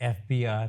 FPR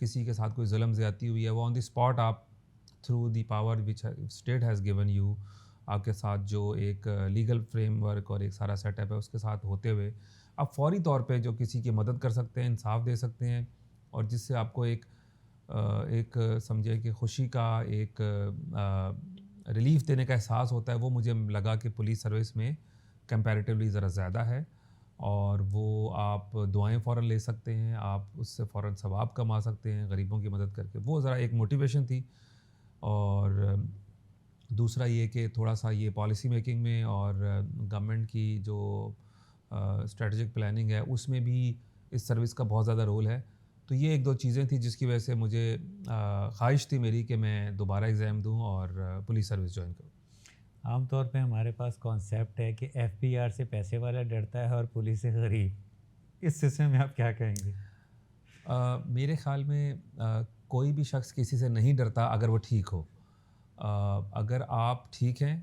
کسی کے ساتھ کوئی ظلم زیادتی ہوئی ہے، وہ آن دی اسپاٹ آپ through the power which state has given you, آپ کے ساتھ جو ایک لیگل فریم ورک اور ایک سارا سیٹ اپ ہے اس کے ساتھ ہوتے ہوئے آپ فوری طور پہ جو کسی کی مدد کر سکتے ہیں، انصاف دے سکتے ہیں، اور جس سے آپ کو ایک سمجھے کہ خوشی کا ایک ریلیف دینے کا احساس ہوتا ہے، وہ مجھے لگا کہ پولیس سروس میں کمپیریٹیولی ذرا زیادہ ہے، اور وہ آپ دعائیں فوراً لے سکتے ہیں، آپ اس سے فوراً ثواب کما سکتے ہیں غریبوں کی مدد کر کے، وہ ذرا ایک موٹیویشن تھی۔ اور دوسرا یہ کہ تھوڑا سا یہ پالیسی میکنگ میں اور گورنمنٹ کی جو اسٹریٹجک پلاننگ ہے اس میں بھی اس سروس کا بہت زیادہ رول ہے۔ تو یہ ایک دو چیزیں تھیں جس کی وجہ سے مجھے خواہش تھی میری کہ میں دوبارہ ایگزام دوں اور پولیس سروس جوائن کروں۔ عام طور پہ ہمارے پاس کانسیپٹ ہے کہ ایف بی آر سے پیسے والا ڈرتا ہے اور پولیس سے غریب، اس سلسلے میں آپ کیا کہیں گے؟ میرے خیال میں کوئی بھی شخص کسی سے نہیں ڈرتا اگر وہ ٹھیک ہو۔ اگر آپ ٹھیک ہیں،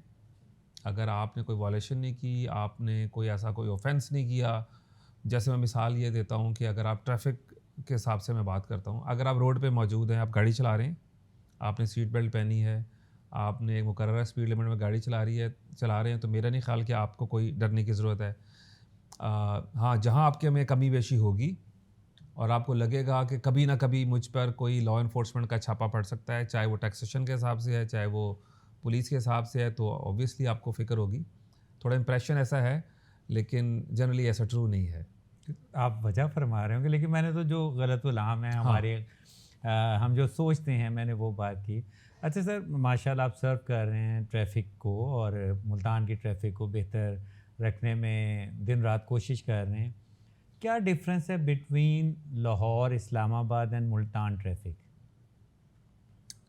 اگر آپ نے کوئی وائلیشن نہیں کی، آپ نے کوئی ایسا کوئی اوفینس نہیں کیا، جیسے میں مثال یہ دیتا ہوں کہ اگر آپ ٹریفک کے حساب سے میں بات کرتا ہوں، اگر آپ روڈ پہ موجود ہیں، آپ گاڑی چلا رہے ہیں، آپ نے سیٹ بیلٹ پہنی ہے، آپ نے ایک مقررہ اسپیڈ لمٹ میں گاڑی چلا رہے ہیں، تو میرا نہیں خیال کہ آپ کو کوئی ڈرنے کی ضرورت ہے۔ ہاں، جہاں آپ کے میں کمی بیشی ہوگی اور آپ کو لگے گا کہ کبھی نہ کبھی مجھ پر کوئی لا انفورسمنٹ کا چھاپا پڑ سکتا ہے، چاہے وہ ٹیکسیشن کے حساب سے ہے، چاہے وہ پولیس کے حساب سے ہے، تو اوبویسلی آپ کو فکر ہوگی، تھوڑا امپریشن ایسا ہے، لیکن جنرلی ایسا ٹرو نہیں ہے۔ آپ وجہ فرما رہے ہوں گے، لیکن میں نے تو جو غلط الہام ہے ہمارے ہم جو سوچتے ہیں، میں نے وہ بات کی۔ اچھا سر، ماشاء اللہ آپ سرو کر رہے ہیں ٹریفک کو، اور ملتان کی ٹریفک کو بہتر رکھنے میں دن رات کوشش کر رہے ہیں۔ کیا ڈفرینس ہے بٹوین لاہور، اسلام آباد اینڈ ملتان ٹریفک؟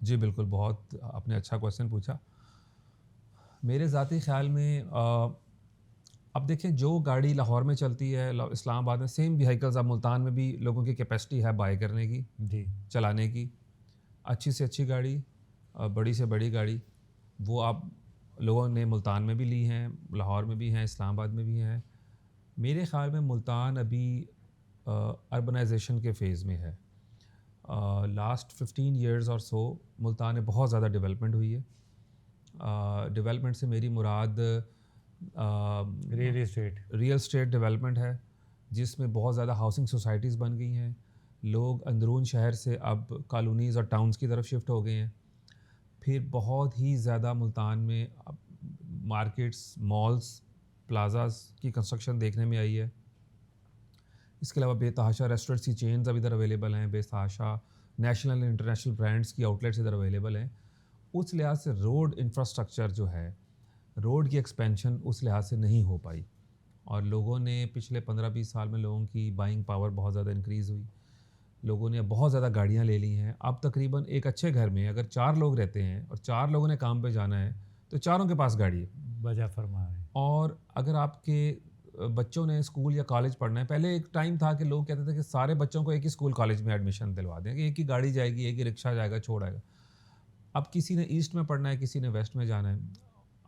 جی بالکل، بہت آپ نے اچھا کویسچن پوچھا۔ میرے ذاتی خیال میں اب دیکھیں، جو گاڑی لاہور میں چلتی ہے اسلام آباد میں سیم وہیکلز، اب ملتان میں بھی لوگوں کی کیپیسٹی ہے بائی کرنے کی، جی، چلانے کی، اچھی سے اچھی گاڑی، بڑی سے بڑی گاڑی، وہ آپ لوگوں نے ملتان میں بھی لی ہیں، لاہور میں بھی ہیں، اسلام آباد میں بھی ہیں۔ میرے خیال میں ملتان ابھی اربنائزیشن کے فیز میں ہے۔ لاسٹ 15 ایئرز اور سو ملتان میں بہت زیادہ ڈیولپمنٹ ہوئی ہے۔ ڈیولپمنٹ سے میری مراد ریئل اسٹیٹ ڈیولپمنٹ ہے، جس میں بہت زیادہ ہاؤسنگ سوسائٹیز بن گئی ہیں، لوگ اندرون شہر سے اب کالونیز اور ٹاؤنز کی طرف شفٹ ہو گئے ہیں۔ پھر بہت ہی زیادہ ملتان میں مارکیٹس، مالز، پلازاز کی کنسٹرکشن دیکھنے میں آئی ہے۔ اس کے علاوہ بے تحاشا ریسٹورنٹس کی چینز اب ادھر اویلیبل ہیں، بے تحاشا نیشنل اینڈ انٹرنیشنل برانڈس کی آؤٹ لیٹس ادھر اویلیبل ہیں۔ اس لحاظ سے روڈ انفراسٹرکچر جو ہے، روڈ کی ایکسپینشن اس لحاظ سے نہیں ہو پائی، اور لوگوں نے پچھلے 15-20 سال میں لوگوں کی بائنگ پاور بہت زیادہ انکریز ہوئی، لوگوں نے بہت زیادہ گاڑیاں لے لی ہیں۔ اب تقریباً ایک اچھے گھر میں اگر 4 لوگ رہتے ہیں اور 4 لوگوں نے کام پہ جانا ہے تو چاروں کے پاس گاڑی ہے۔ وجہ فرما رہے ہیں۔ اور اگر آپ کے بچوں نے اسکول یا کالج پڑھنا ہے، پہلے ایک ٹائم تھا کہ لوگ کہتے تھے کہ سارے بچوں کو ایک ہی اسکول کالج میں ایڈمیشن دلوا دیں، کہ ایک ہی گاڑی جائے گی، ایک ہی رکشہ جائے گا، چھوڑ آئے گا۔ اب کسی نے ایسٹ میں پڑھنا ہے، کسی نے ویسٹ میں جانا ہے،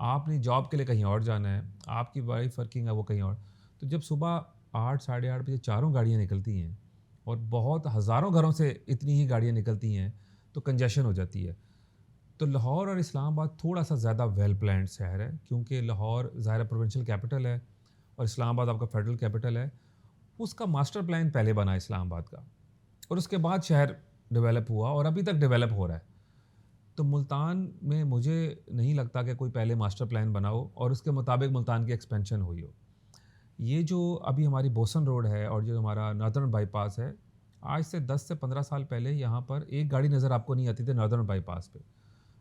آپ نے جاب کے لیے کہیں اور جانا ہے، آپ کی وائف ورکنگ ہے وہ کہیں اور، تو جب صبح 8 ساڑھے 8 بجے چاروں گاڑیاں نکلتی ہیں اور بہت ہزاروں گھروں سے اتنی ہی گاڑیاں نکلتی ہیں تو کنجیشن ہو جاتی ہے۔ تو لاہور اور اسلام آباد تھوڑا سا زیادہ ویل پلانڈ شہر ہے، کیونکہ لاہور ظاہر پروونشل کیپٹل ہے اور اسلام آباد آپ کا فیڈرل کیپٹل ہے۔ اس کا ماسٹر پلان پہلے بنا اسلام آباد کا، اور اس کے بعد شہر ڈیولپ ہوا اور ابھی تک ڈیولپ ہو رہا ہے۔ تو ملتان میں مجھے نہیں لگتا کہ کوئی پہلے ماسٹر پلان بنا ہو اور اس کے مطابق ملتان کی ایکسپینشن ہوئی ہو۔ یہ جو ابھی ہماری بوسن روڈ ہے اور جو ہمارا ناردرن بائی پاس ہے، آج سے 10 سے 15 سال پہلے یہاں پر ایک گاڑی نظر آپ کو نہیں آتی تھی ناردرن بائی پاس پہ۔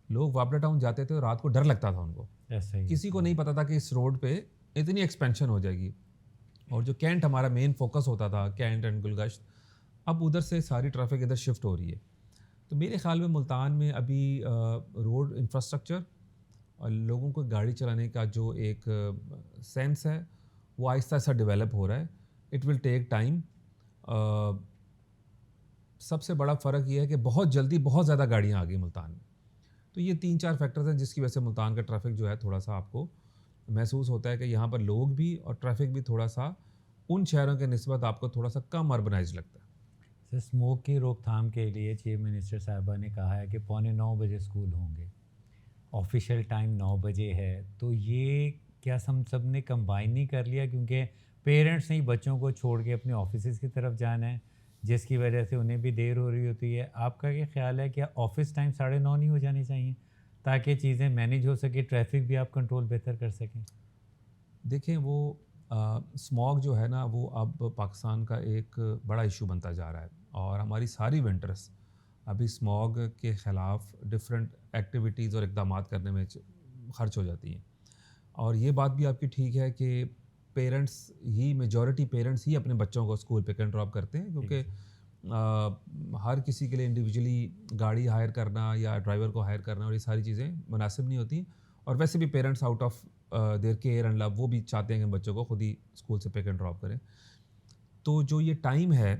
لوگ واپڈا ٹاؤن جاتے تھے اور رات کو ڈر لگتا تھا ان کو، کسی کو نہیں پتا تھا کہ اس روڈ پہ اتنی ایکسپینشن ہو جائے گی۔ اور جو کینٹ ہمارا مین فوکس ہوتا تھا، کینٹ اینڈ گلگشت، اب ادھر سے ساری ٹریفک ادھر شفٹ ہو رہی ہے۔ تو میرے خیال میں ملتان میں ابھی روڈ انفراسٹرکچر اور لوگوں کو گاڑی چلانے کا جو ایک سینس ہے وہ آہستہ آہستہ ڈیولپ ہو رہا ہے۔ It will take time. سب سے بڑا فرق یہ ہے کہ بہت جلدی بہت زیادہ گاڑیاں آ گئی ملتان میں۔ تو یہ 3-4 فیکٹرز ہیں جس کی وجہ سے ملتان کا ٹریفک جو ہے تھوڑا سا آپ کو محسوس ہوتا ہے کہ یہاں پر لوگ بھی اور ٹریفک بھی تھوڑا سا ان شہروں کے نسبت آپ کو تھوڑا سا کم اربنائز لگتا ہے۔ اسموک کی روک تھام کے لیے چیف منسٹر صاحبہ نے کہا ہے کہ 8:45 بجے اسکول ہوں گے، آفیشیل ٹائم 9 بجے ہے، تو یہ کیا ہم سب نے کمبائن نہیں کر لیا کیونکہ پیرنٹس نے بچوں کو چھوڑ کے اپنے آفیسز کی طرف جانا ہے جس کی وجہ سے انہیں بھی دیر ہو رہی ہوتی ہے؟ آپ کا کیا خیال ہے کہ آفس ٹائم 9:30 نہیں ہو جانی چاہیے تاکہ چیزیں مینیج ہو سکے، ٹریفک بھی آپ کنٹرول بہتر کر سکیں؟ دیکھیں وہ اسموگ جو ہے نا وہ اب پاکستان کا ایک بڑا ایشو بنتا جا رہا ہے، اور ہماری ساری ونٹرس ابھی اسموگ کے خلاف ڈفرینٹ ایکٹیویٹیز اور اقدامات کرنے میں خرچ ہو جاتی ہیں. اور یہ بات بھی آپ کی ٹھیک ہے کہ پیرنٹس ہی میجورٹی پیرنٹس ہی اپنے بچوں کو اسکول پک اینڈ ڈراپ کرتے ہیں، کیونکہ ہر کسی کے لیے انڈیویجولی گاڑی ہائر کرنا یا ڈرائیور کو ہائر کرنا اور یہ ساری چیزیں مناسب نہیں ہوتی. اور ویسے بھی parents out of their care and love وہ بھی چاہتے ہیں کہ بچوں کو خود ہی اسکول سے پک اینڈ ڈراپ کریں. تو جو یہ ٹائم ہے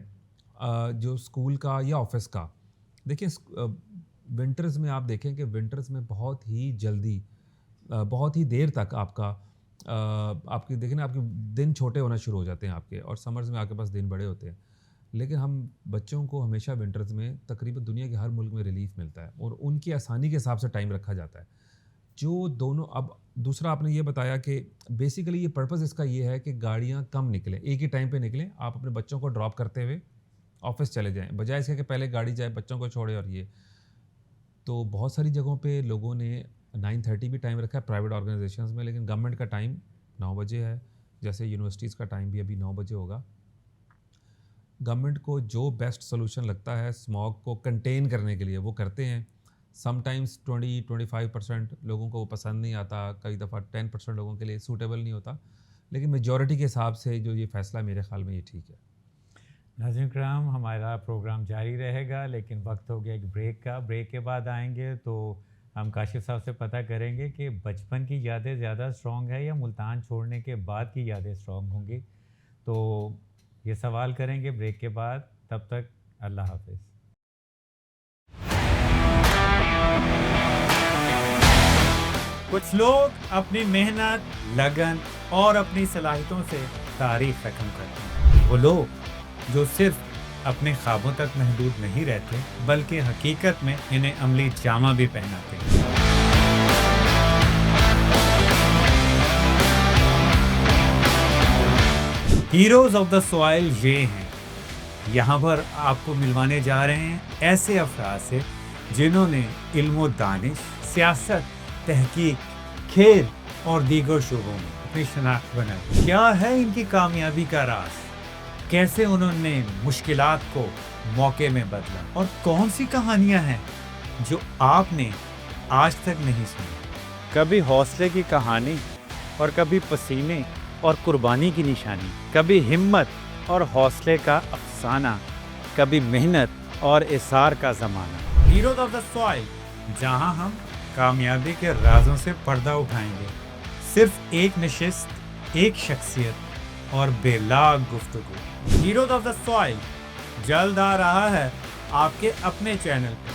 جو اسکول کا یا آفس کا، دیکھیں ونٹرز میں آپ دیکھیں کہ ونٹرز میں بہت ہی جلدی بہت ہی دیر تک آپ کی دیکھیں نا آپ کے دن چھوٹے ہونا شروع ہو جاتے ہیں آپ کے، اور سمرز میں آپ کے پاس دن بڑے ہوتے ہیں. لیکن ہم بچوں کو ہمیشہ ونٹرز میں تقریباً دنیا کے ہر ملک میں ریلیف ملتا ہے اور ان کی آسانی کے حساب سے ٹائم رکھا جاتا ہے. جو دونوں اب دوسرا آپ نے یہ بتایا کہ بیسیکلی یہ پرپز اس کا یہ ہے کہ گاڑیاں کم نکلیں، ایک ہی ٹائم پہ نکلیں، آپ اپنے بچوں کو ڈراپ کرتے ہوئے آفس چلے جائیں، بجائے اس کے کہ پہلے گاڑی جائے بچوں کو چھوڑے. اور یہ تو بہت ساری جگہوں پہ لوگوں نے 9:30 بھی ٹائم رکھا ہے پرائیویٹ آرگنائزیشنز میں، لیکن گورنمنٹ کا ٹائم 9 بجے ہے. جیسے یونیورسٹیز کا ٹائم بھی ابھی 9 بجے ہوگا. گورنمنٹ کو جو بیسٹ سولوشن لگتا ہے اسموگ کو کنٹین کرنے کے لیے وہ کرتے ہیں. سم ٹائمز 20-25% لوگوں کو وہ پسند نہیں آتا، کئی دفعہ 10% لوگوں کے لیے سوٹیبل نہیں ہوتا، لیکن میجورٹی کے حساب سے جو یہ فیصلہ میرے خیال میں یہ ٹھیک ہے. ناظرین کرام، ہمارا پروگرام جاری رہے گا لیکن وقت ہو گیا ایک بریک کا. بریک کے بعد آئیں گے تو ہم کاشف صاحب سے پتہ کریں گے کہ بچپن کی یادیں زیادہ اسٹرانگ ہے یا ملتان چھوڑنے کے بعد کی یادیں اسٹرانگ ہوں گی. تو یہ سوال کریں گے بریک کے بعد. تب تک اللہ حافظ. کچھ لوگ اپنی محنت، لگن اور اپنی صلاحیتوں سے تاریخ رقم کرتے ہیں. وہ لوگ جو صرف اپنے خوابوں تک محدود نہیں رہتے بلکہ حقیقت میں انہیں عملی جامہ بھی پہناتے ہیں. ہیروز آف دا سوائل یہ ہیں. یہاں پر آپ کو ملوانے جا رہے ہیں ایسے افراد سے جنہوں نے علم و دانش، سیاست، تحقیق، کھیل اور دیگر شعبوں میں اپنی شناخت بنائی. کیا ہے ان کی کامیابی کا راز؟ کیسے انہوں نے مشکلات کو موقع میں بدلا؟ اور کون سی کہانیاں ہیں جو آپ نے آج تک نہیں سنی؟ کبھی حوصلے کی کہانی اور کبھی پسینے اور قربانی کی نشانی، کبھی ہمت اور حوصلے کا افسانہ، کبھی محنت اور اصرار کا زمانہ. ہیروز آف دا سوائل، جہاں ہم کامیابی کے رازوں سے پردہ اٹھائیں گے. صرف ایک نشست، ایک شخصیت اور بے لاگ گفتگو. ہیروز آف دا سوائل جلد آ رہا ہے آپ کے اپنے چینل پہ.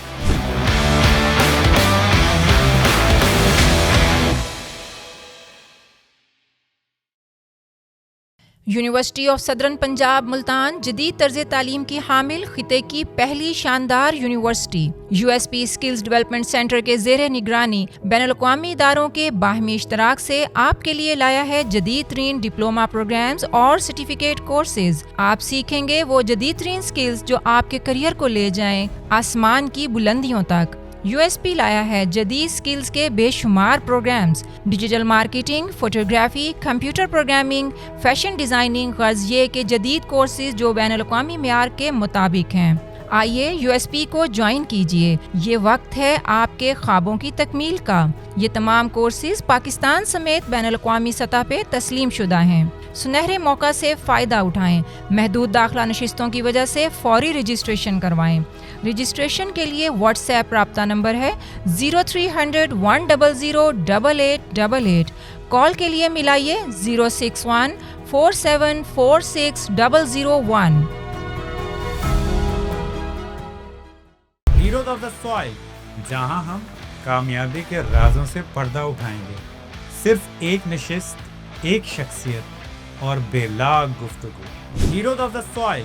یونیورسٹی آف صدرن پنجاب ملتان جدید طرز تعلیم کی حامل خطے کی پہلی شاندار university. U S P skills development centre کے زیر نگرانی بین الاقوامی اداروں کے باہمی اشتراک سے آپ کے لیے لایا ہے جدید ترین ڈپلومہ پروگرامز اور سرٹیفکیٹ کورسز. آپ سیکھیں گے وہ جدید ترین سکلز جو آپ کے کریئر کو لے جائیں آسمان کی بلندیوں تک. یو ایس پی لایا ہے جدید سکلز کے بے شمار programs, digital marketing, photography, computer programming, fashion designing, غرض یہ کہ جدید کورسز جو بین الاقوامی معیار کے مطابق ہیں. آئیے یو ایس پی کو جوائن کیجیے. یہ وقت ہے آپ کے خوابوں کی تکمیل کا. یہ تمام کورسز پاکستان سمیت بین الاقوامی سطح پہ تسلیم شدہ ہیں. سنہرے موقع سے فائدہ اٹھائیں. محدود داخلہ نشستوں کی وجہ سے فوری رجسٹریشن کروائیں. رجسٹریشن کے لیے واٹس ایپ رابطہ نمبر ہے 0300 100 8888. کال کے لیے ملائیے 061 4746 001. ہیروز آف دا سوائل، جہاں ہم کامیابی کے رازوں سے پردہ اٹھائیں گے. صرف ایک نشست، ایک شخصیت اور بے لاگ گفتگو. ہیروز آف دا سوائل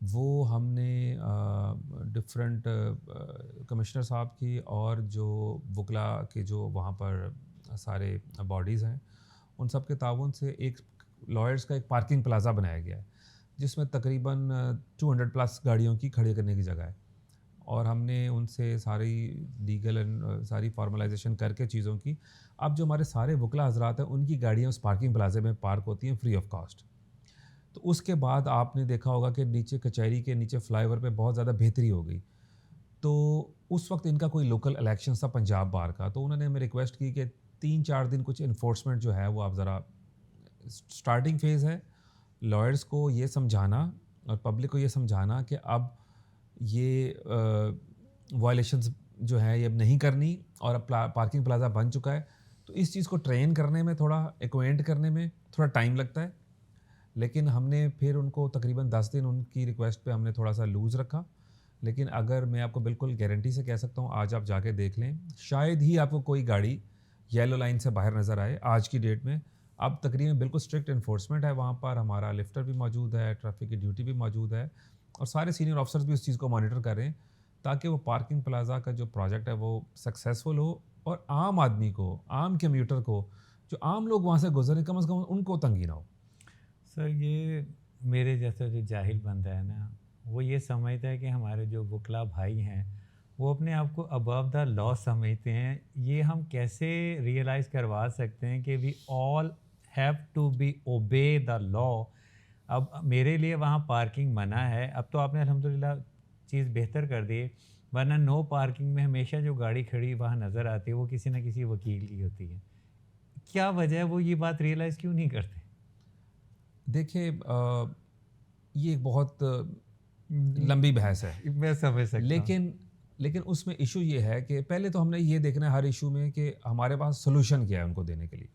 وہ ہم نے ڈفرینٹ کمشنر صاحب کی اور جو وکلا کے جو وہاں پر سارے باڈیز ہیں ان سب کے تعاون سے ایک لائرس کا ایک پارکنگ پلازا بنایا گیا ہے جس میں تقریباً 200+ گاڑیوں کی کھڑے کرنے کی جگہ ہے، اور ہم نے ان سے ساری لیگل ساری فارملائزیشن کر کے چیزوں کی، اب جو ہمارے سارے وکلا حضرات ہیں ان کی گاڑیاں اس پارکنگ پلازے میں پارک ہوتی ہیں فری آف کاسٹ۔ تو اس کے بعد آپ نے دیکھا ہوگا کہ نیچے کچہری کے نیچے فلائی اوور پہ بہت زیادہ بہتری ہو گئی۔ تو اس وقت ان کا کوئی لوکل الیکشن تھا پنجاب بار کا، تو انہوں نے ہمیں ریکویسٹ کی کہ 3-4 دن کچھ انفورسمنٹ جو ہے وہ آپ ذرا، اسٹارٹنگ فیز ہے، لائرس کو یہ سمجھانا اور پبلک کو یہ سمجھانا کہ اب یہ وائلیشنز جو ہے یہ اب نہیں کرنی، اور اب پارکنگ پلازا بن چکا ہے، تو اس چیز کو ٹرین کرنے میں تھوڑا ایکوینٹ کرنے میں تھوڑا ٹائم لگتا ہے، لیکن ہم نے پھر ان کو تقریباً 10 دن ان کی ریکویسٹ پہ ہم نے تھوڑا سا لوز رکھا۔ لیکن اگر میں آپ کو بالکل گارنٹی سے کہہ سکتا ہوں، آج آپ جا کے دیکھ لیں، شاید ہی آپ کو کوئی گاڑی یلو لائن سے باہر نظر آئے آج کی ڈیٹ میں۔ اب تقریباً بالکل اسٹرکٹ انفورسمنٹ ہے وہاں پر، ہمارا لفٹر بھی موجود ہے، ٹریفک کی ڈیوٹی بھی موجود ہے، اور سارے سینئر آفیسرز بھی اس چیز کو مانیٹر کر رہے ہیں تاکہ وہ پارکنگ پلازا کا جو پروجیکٹ ہے وہ سکسیزفل ہو، اور عام آدمی کو، عام کمیوٹر کو، جو عام لوگ وہاں سے گزریں، کم از کم ان کو تنگی نہ ہو۔ سر یہ میرے جیسا جو جاہل بندہ ہے نا، وہ یہ سمجھتا ہے کہ ہمارے جو وکلا بھائی ہیں وہ اپنے آپ کو ابو دا لا سمجھتے ہیں۔ یہ ہم کیسے ریئلائز کروا سکتے ہیں کہ we all have to be obey the law? اب میرے لیے وہاں پارکنگ منع ہے، اب تو آپ نے الحمدللہ چیز بہتر کر دی، ورنہ نو پارکنگ میں ہمیشہ جو گاڑی کھڑی وہاں نظر آتی ہے وہ کسی نہ کسی وکیل کی ہوتی ہے۔ کیا وجہ ہے وہ یہ بات ریئلائز کیوں نہیں کرتے؟ دیکھیں یہ ایک بہت لمبی بحث ہے، میں سمجھ سکتا ہوں، لیکن اس میں ایشو یہ ہے کہ پہلے تو ہم نے یہ دیکھنا ہے ہر ایشو میں کہ ہمارے پاس سولوشن کیا ہے ان کو دینے کے لیے۔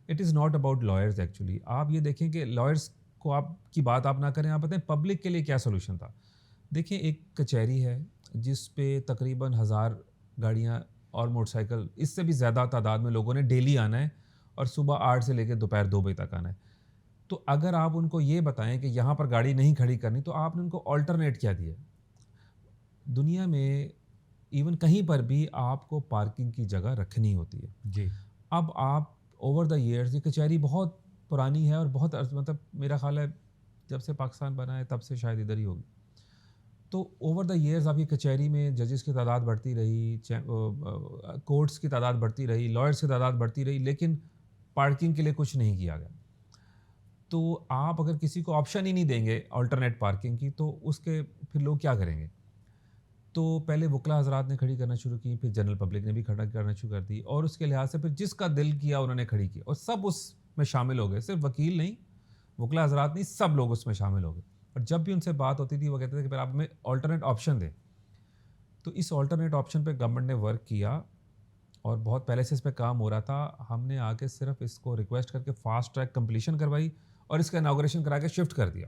It is not about lawyers actually. آپ یہ دیکھیں کہ لائرز کو آپ کی بات آپ نہ کریں، آپ بتائیں پبلک کے لیے کیا سولوشن تھا۔ دیکھیں ایک کچہری ہے جس پہ تقریباً 1000 گاڑیاں اور موٹر سائیکل، اس سے بھی زیادہ تعداد میں لوگوں نے ڈیلی آنا ہے، اور صبح 8 سے لے کے دوپہر 2 بجے تک آنا ہے۔ تو اگر آپ ان کو یہ بتائیں کہ یہاں پر گاڑی نہیں کھڑی کرنی، تو آپ نے ان کو آلٹرنیٹ کیا دیا؟ دنیا میں ایون کہیں پر بھی آپ کو پارکنگ کی جگہ رکھنی ہوتی ہے۔ جی اب آپ اوور دا ایئرز، یہ کچہری بہت پرانی ہے اور بہت مطلب میرا خیال ہے جب سے پاکستان بنا ہے تب سے شاید ادھر ہی ہوگی۔ تو اوور دا ایئرز آپ کی کچہری میں ججز کی تعداد بڑھتی رہی، کورٹس کی تعداد بڑھتی رہی، لائرز کی تعداد بڑھتی رہی، لیکن پارکنگ کے لیے کچھ نہیں کیا گیا۔ تو آپ اگر کسی کو آپشن ہی نہیں دیں گے آلٹرنیٹ پارکنگ کی، تو اس کے پھر لوگ کیا کریں گے؟ تو پہلے وکلا حضرات نے کھڑی کرنا شروع کی، پھر جنرل پبلک نے بھی کھڑا کرنا شروع کر دی، اور اس کے لحاظ سے پھر جس کا دل کیا انہوں نے کھڑی کی، اور سب اس میں شامل ہو گئے، صرف وکیل نہیں، وکلا حضرات نہیں، سب لوگ اس میں شامل ہو گئے۔ اور جب بھی ان سے بات ہوتی تھی وہ کہتے تھے کہ پھر آپ ہمیں آلٹرنیٹ آپشن دیں۔ تو اس آلٹرنیٹ آپشن پہ گورنمنٹ نے ورک کیا، اور بہت پہلے سے اس پہ کام ہو رہا تھا۔ ہم نے آ کے صرف اس کو ریکویسٹ کر کے فاسٹ ٹریک کمپلیشن کروائی، اور اس کا اناگوریشن کرا کے شفٹ کر دیا،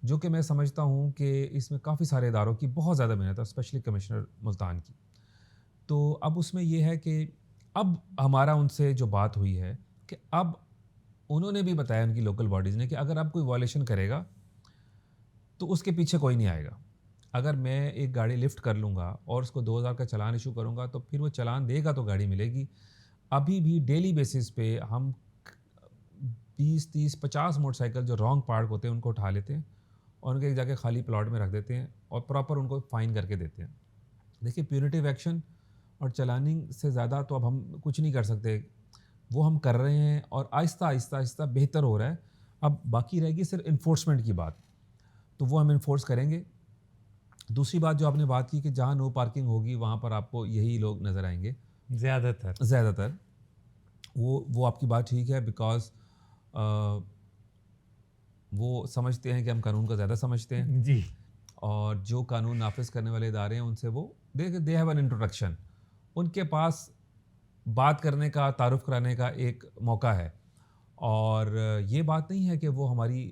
جو کہ میں سمجھتا ہوں کہ اس میں کافی سارے اداروں کی بہت زیادہ محنت ہے، اسپیشلی کمشنر ملتان کی۔ تو اب اس میں یہ ہے کہ اب ہمارا ان سے جو بات ہوئی ہے کہ اب انہوں نے بھی بتایا ان کی لوکل باڈیز نے کہ اگر اب کوئی وائلیشن کرے گا تو اس کے پیچھے کوئی نہیں آئے گا۔ اگر میں ایک گاڑی لفٹ کر لوں گا اور اس کو 2000 کا چلان ایشو کروں گا تو پھر وہ چلان دے گا تو گاڑی ملے گی۔ ابھی بھی ڈیلی بیسس پہ ہم 20-30-50 موٹر سائیکل جو رانگ پارک ہوتے ہیں ان کو اٹھا لیتے ہیں اور ان کے ایک جا کے خالی پلاٹ میں رکھ دیتے ہیں اور پراپر ان کو فائن کر کے دیتے ہیں۔ دیکھیے پیونیٹیو ایکشن اور چلاننگ سے زیادہ تو اب ہم کچھ نہیں کر سکتے، وہ ہم کر رہے ہیں اور آہستہ آہستہ آہستہ بہتر ہو رہا ہے۔ اب باقی رہے گی صرف انفورسمنٹ کی بات، تو وہ ہم انفورس کریں گے۔ دوسری بات جو آپ نے بات کی کہ جہاں نو پارکنگ ہوگی وہاں پر آپ کو یہی لوگ نظر آئیں گے زیادہ تر، وہ آپ کی بات ٹھیک ہے، بیکاز وہ سمجھتے ہیں کہ ہم قانون کو زیادہ سمجھتے ہیں جی، اور جو قانون نافذ کرنے والے ادارے ہیں ان سے وہ دے ہیو این انٹروڈکشن، ان کے پاس بات کرنے کا، تعارف کرانے کا ایک موقع ہے۔ اور یہ بات نہیں ہے کہ وہ ہماری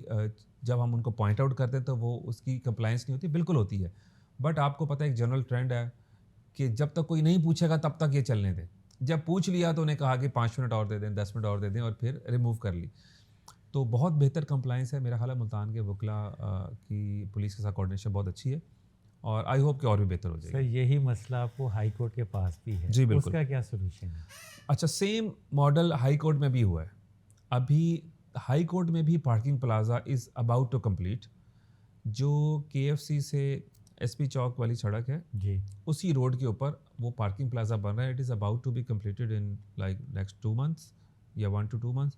جب ہم ان کو پوائنٹ آؤٹ کرتے ہیں تو وہ اس کی کمپلائنس نہیں ہوتی، بالکل ہوتی ہے، بٹ آپ کو پتہ ہے ایک جنرل ٹرینڈ ہے کہ جب تک کوئی نہیں پوچھے گا تب تک یہ چلنے دیں، جب پوچھ لیا تو انہیں کہا کہ 5 منٹ اور دے دیں، 10 منٹ اور دے دیں، اور پھر ریموو کر لی۔ تو بہت بہتر کمپلائنس ہے. میرا خیال ہے ملتان کے وکلا کی پولیس کے ساتھ کوآرڈینیشن بہت اچھی ہے اور آئی ہوپ کہ اور بھی بہتر ہو جائے سر گی. یہی مسئلہ آپ کو ہائی کورٹ کے پاس بھی ہے, جی اس بالکل. کا کیا سولوشن ہے؟ اچھا, سیم ماڈل ہائی کورٹ میں بھی ہوا ہے. ابھی ہائی کورٹ میں بھی parking plaza is about to complete. جو کے ایف سی سے ایس پی چوک والی سڑک ہے جی, اسی روڈ کے اوپر وہ پارکنگ پلازا بن رہا ہے. It is about to be completed in like next 2 months یا 1 to 2 months.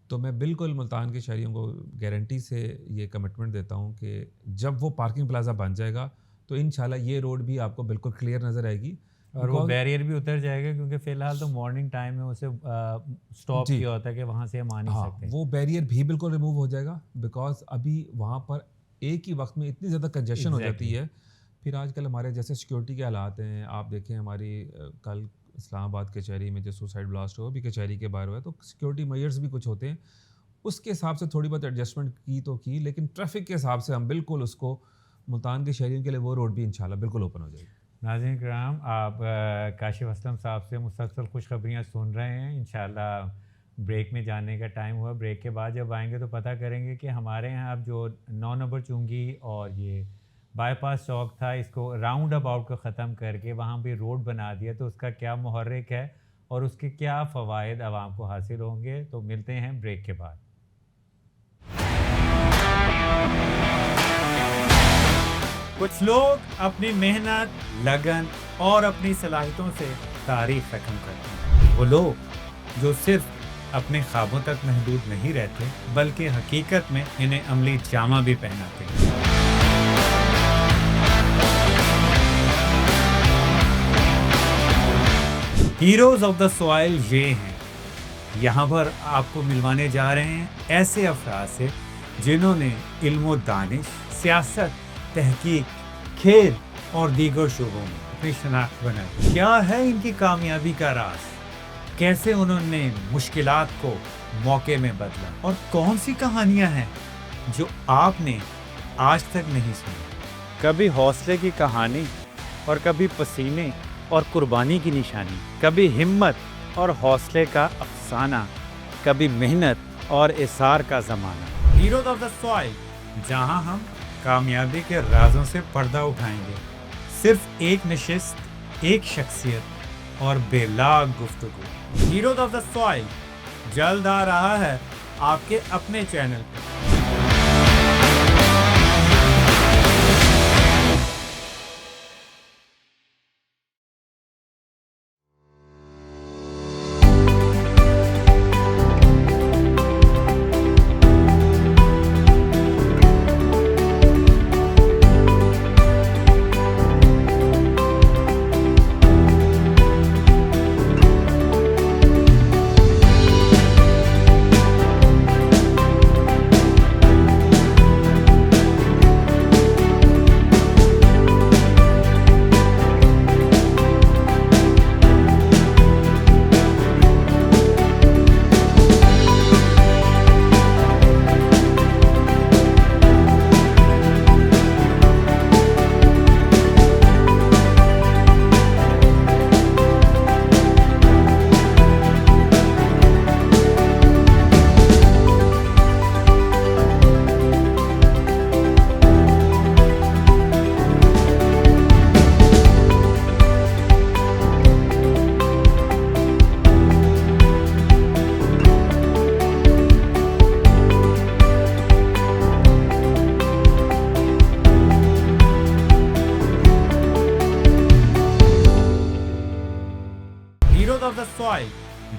تو میں بالکل ملتان کے شہریوں کو گارنٹی سے یہ کمٹمنٹ دیتا ہوں کہ جب وہ پارکنگ پلازا بن جائے گا تو انشاءاللہ یہ روڈ بھی آپ کو بالکل کلیئر نظر آئے گی. اور وہ بیریئر بھی اتر جائے گا کیونکہ فی الحال تو مارننگ ٹائم میں اسے اسٹاپ کیا ہوتا ہے کہ وہاں سے ہم آ نہیں سکتے. وہ بیریئر بھی بالکل ریموو ہو جائے گا بیکاز ابھی وہاں پر ایک ہی وقت میں اتنی زیادہ کنجیشن ہو جاتی ہے. پھر آج کل ہمارے جیسے سیکورٹی کے حالات ہیں, آپ دیکھیں ہماری کل اسلام آباد کچہری میں جو سوسائڈ بلاسٹ ہوا بھی کچہری کے باہر ہوا ہے, تو سیکورٹی میئرز بھی کچھ ہوتے ہیں. اس کے حساب سے تھوڑی بہت ایڈجسٹمنٹ کی تو کی, لیکن ٹریفک کے حساب سے ہم بالکل اس کو ملتان کے شہریوں کے لیے وہ روڈ بھی انشاءاللہ بالکل اوپن ہو جائے گی. ناظرین کرام, آپ کاشف اسلم صاحب سے مسلسل خوشخبریاں سن رہے ہیں. انشاءاللہ بریک میں جانے کا ٹائم ہوا. بریک کے بعد جب آئیں گے تو پتہ کریں گے کہ ہمارے یہاں اب جو 9 نمبر چونگی اور یہ بائی پاس چوک تھا, اس کو راؤنڈ اباؤٹ کو ختم کر کے وہاں بھی روڈ بنا دیا, تو اس کا کیا محرک ہے اور اس کے کیا فوائد عوام کو حاصل ہوں گے. تو ملتے ہیں بریک کے بعد. کچھ لوگ اپنی محنت, لگن اور اپنی صلاحیتوں سے تاریخ رقم کرتے ہیں. وہ لوگ جو صرف اپنے خوابوں تک محدود نہیں رہتے بلکہ حقیقت میں انہیں عملی جامہ بھی پہناتے ہیں. ہیروز آف دا سوائل یہ ہیں. یہاں پر آپ کو ملوانے جا رہے ہیں ایسے افراد سے جنہوں نے علم و دانش, سیاست, تحقیق, کھیل اور دیگر شعبوں میں اپنی شناخت بنائی. کیا ہے ان کی کامیابی کا راز؟ کیسے انہوں نے مشکلات کو موقع میں بدلا, اور کون سی کہانیاں ہیں جو آپ نے آج تک نہیں سنی؟ کبھی حوصلے کی کہانی اور کبھی پسینے اور قربانی کی نشانی, کبھی ہمت اور حوصلے کا افسانہ, کبھی محنت اور اصرار کا زمانہ. ہیروز آف دا سوائل, جہاں ہم کامیابی کے رازوں سے پردہ اٹھائیں گے. صرف ایک نشست, ایک شخصیت اور بے لاگ گفتگو. ہیروز آف دا سوائل جلد آ رہا ہے آپ کے اپنے چینل پہ.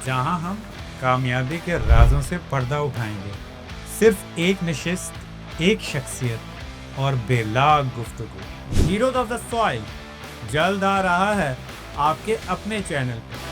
جہاں ہم کامیابی کے رازوں سے پردہ اٹھائیں گے. صرف ایک نشست, ایک شخصیت اور بے لاگ گفتگو. ہیروز آف دا سوائل جلد آ رہا ہے آپ کے اپنے چینل پہ.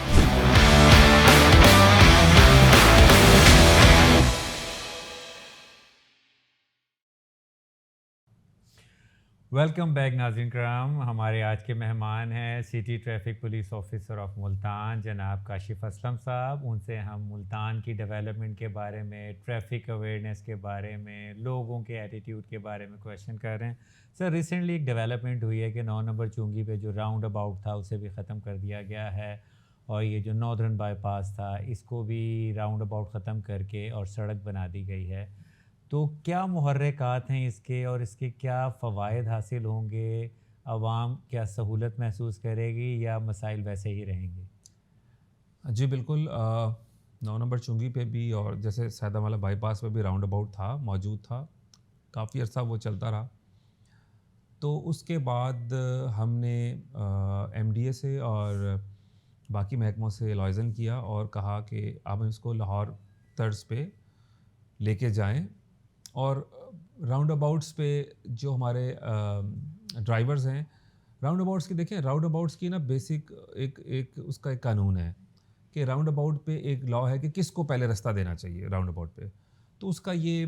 ویلکم بیک ناظرین کرام. ہمارے آج کے مہمان ہیں city traffic police officer of Multan جناب کاشف اسلم صاحب. ان سے ہم ملتان کی ڈیولپمنٹ کے بارے میں, ٹریفک اویئرنیس کے بارے میں, لوگوں کے ایٹیٹیوڈ کے بارے میں کویشچن کر رہے ہیں. سر ریسنٹلی ایک ڈیولپمنٹ ہوئی ہے کہ 9 نمبر چونگی پہ جو راؤنڈ اباؤٹ تھا اسے بھی ختم کر دیا گیا ہے, اور یہ جو ناردرن بائی پاس تھا اس کو بھی راؤنڈ اباؤٹ ختم کر کے اور سڑک بنا دی گئی ہے. تو کیا محرکات ہیں اس کے اور اس کے کیا فوائد حاصل ہوں گے؟ عوام کیا سہولت محسوس کرے گی یا مسائل ویسے ہی رہیں گے؟ جی بالکل. 9 نمبر چنگی پہ بھی اور جیسے سیدہ والا بائی پاس پہ بھی راؤنڈ اباؤٹ تھا، موجود تھا، کافی عرصہ وہ چلتا رہا. تو اس کے بعد ہم نے ایم ڈی اے سے اور باقی محکموں سے لائزن کیا اور کہا کہ اب ہم اس کو لاہور طرز پہ لے کے جائیں. اور راؤنڈ اباؤٹس پہ جو ہمارے ڈرائیورز ہیں، راؤنڈ اباؤٹس کی دیکھیں، راؤنڈ اباؤٹس کی نا بیسک ایک اس کا ایک قانون ہے کہ راؤنڈ اباؤٹ پہ ایک لا ہے کہ کس کو پہلے رستہ دینا چاہیے راؤنڈ اباؤٹ پہ. تو اس کا یہ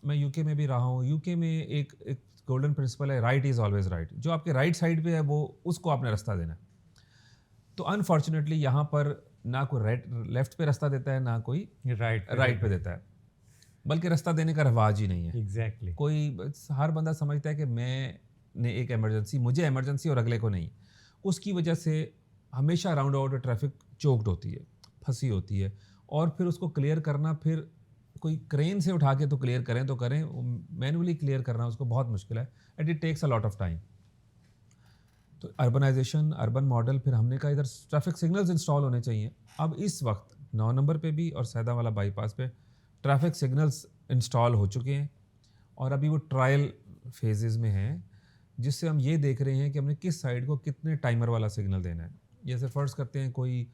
میں یو کے میں بھی رہا ہوں، یو کے میں ایک گولڈن پرنسپل ہے، رائٹ از آلویز رائٹ. جو آپ کے رائٹ سائڈ پہ ہے وہ اس کو آپ نے رستہ دینا ہے. تو انفارچونیٹلی یہاں پر نہ کوئی لیفٹ پہ رستہ دیتا ہے، نہ کوئی رائٹ پہ دیتا ہے، بلکہ رستہ دینے کا رواج ہی نہیں ہے. ایگزیکٹلی. کوئی ہر بندہ سمجھتا ہے کہ میں نے ایک ایمرجنسی، مجھے ایمرجنسی اور اگلے کو نہیں. اس کی وجہ سے ہمیشہ راؤنڈ اباؤٹ ٹریفک چوکڈ ہوتی ہے، پھنسی ہوتی ہے. اور پھر اس کو کلیئر کرنا، پھر کوئی کرین سے اٹھا کے تو کلیئر کریں تو کریں، مینولی کلیئر کرنا اس کو بہت مشکل ہے. And it takes a lot of time. تو اربنائزیشن، اربن ماڈل، پھر ہم نے کہا ادھر ٹریفک سگنلز انسٹال ہونے چاہیے. اب اس وقت 9 نمبر پہ بھی اور سیدہ والا بائی پاس پہ ٹریفک سگنلز انسٹال ہو چکے ہیں اور ابھی وہ ٹرائل فیزز میں ہیں، جس سے ہم یہ دیکھ رہے ہیں کہ ہم نے کس سائڈ کو کتنے ٹائمر والا سگنل دینا ہے. جیسے فرض کرتے ہیں کوئی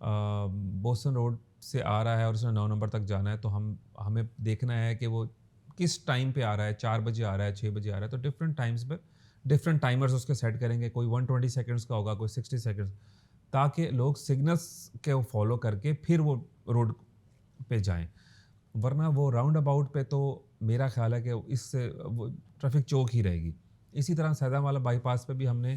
بوسٹن روڈ سے آ رہا ہے اور اس نے 9 نمبر تک جانا ہے، تو ہمیں دیکھنا ہے کہ وہ کس ٹائم پہ آ رہا ہے، 4 بجے آ رہا ہے، 6 بجے آ رہا ہے. تو ڈفرینٹ ٹائمز پہ ڈفرینٹ ٹائمرز اس کے سیٹ کریں گے. کوئی 120 سیکنڈس کا ہوگا، کوئی 60 سیکنڈس، تاکہ لوگ سگنلس کے فالو کر کے پھر وہ روڈ پہ جائیں. ورنہ وہ راؤنڈ اباؤٹ پہ تو میرا خیال ہے کہ اس سے وہ ٹریفک چوک ہی رہے گی. اسی طرح سیدہ والا بائی پاس پہ بھی ہم نے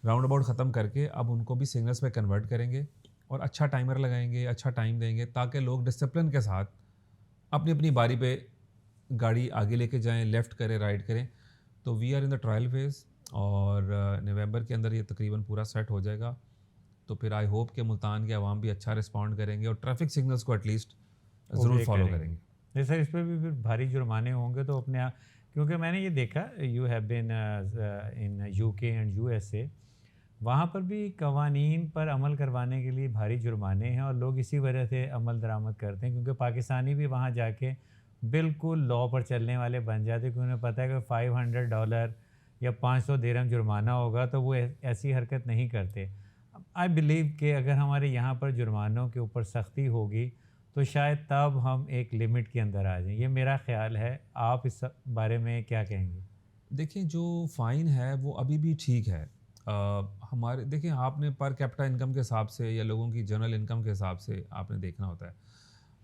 راؤنڈ اباؤٹ ختم کر کے اب ان کو بھی سگنلس پہ کنورٹ کریں گے اور اچھا ٹائمر لگائیں گے، اچھا ٹائم دیں گے، تاکہ لوگ ڈسپلن کے ساتھ اپنی اپنی باری پہ گاڑی آگے لے کے جائیں، لیفٹ کریں، رائٹ کریں. تو we are in the trial phase اور نومبر کے اندر یہ تقریباً پورا سیٹ ہو جائے گا. تو پھر آئی ہوپ کہ ملتان کے عوام بھی اچھا رسپونڈ کریں گے اور ٹریفک سگنلس کو ایٹ لیسٹ ضرور فالو کریں گے. نہیں سر، اس پہ بھی پھر بھاری جرمانے ہوں گے تو اپنے آپ، کیونکہ میں نے یہ دیکھا you have been in you کے اینڈ یو ایس اے، وہاں پر بھی قوانین پر عمل کروانے کے لیے بھاری جرمانے ہیں اور لوگ اسی وجہ سے عمل درآمد کرتے ہیں، کیونکہ پاکستانی بھی وہاں جا کے بالکل لا پر چلنے والے بن جاتے، کیونکہ انہیں پتہ ہے کہ $500 یا 500 درہم جرمانہ ہوگا تو وہ ایسی حرکت نہیں کرتے. آئی بلیو کہ اگر ہمارے یہاں پر جرمانوں کے اوپر سختی ہوگی تو شاید تب ہم ایک لمٹ کے اندر آ جائیں. یہ میرا خیال ہے، آپ اس بارے میں کیا کہیں گے؟ دیکھیں جو فائن ہے وہ ابھی بھی ٹھیک ہے. ہمارے دیکھیں، آپ نے پر کیپٹا انکم کے حساب سے یا لوگوں کی جنرل انکم کے حساب سے آپ نے دیکھنا ہوتا ہے.